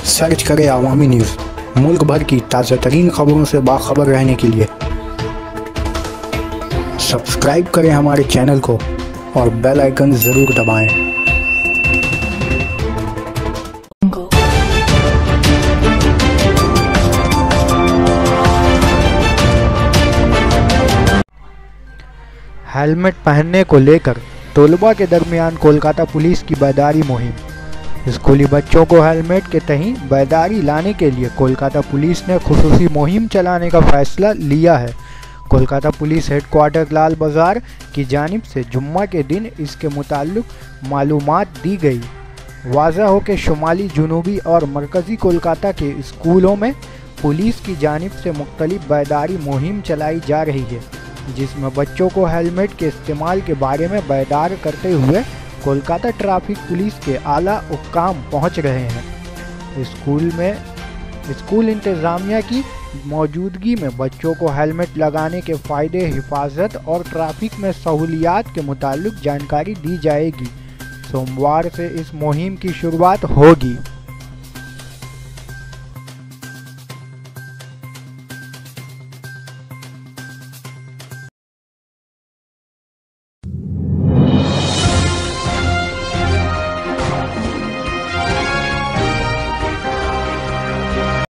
Search करें अवामी news. मुल्क भर की ताज़ा तरीन खबरों से बाखबर रहने के लिए सब्सक्राइब करें हमारे चैनल को और बेल आइकन ज़रूर दबाएं। हेलमेट पहनने को लेकर तलबा के दरमियान कोलकाता पुलिस की बेदारी मुहिम। स्कूली बच्चों को हेलमेट के तहत बेदारी लाने के लिए कोलकाता पुलिस ने खुसूसी मुहिम चलाने का फैसला लिया है। कोलकाता पुलिस हेडक्वार्टर लाल बाज़ार की जानिब से जुम्मा के दिन इसके मुताल्लिक मालूमात दी गई। वाज़ह हो कि शुमाली, जुनूबी और मरकज़ी कोलकाता के स्कूलों में पुलिस की जानिब से मुख्तलिफ बेदारी मुहिम चलाई जा रही है, जिसमें बच्चों को हेलमेट के इस्तेमाल के बारे में बेदार करते हुए कोलकाता ट्रैफिक पुलिस के आला हुक्काम पहुंच रहे हैं। स्कूल इंतज़ामिया की मौजूदगी में बच्चों को हेलमेट लगाने के फ़ायदे, हिफाजत और ट्रैफिक में सहूलियात के मुताल्लिक जानकारी दी जाएगी। सोमवार से इस मुहिम की शुरुआत होगी।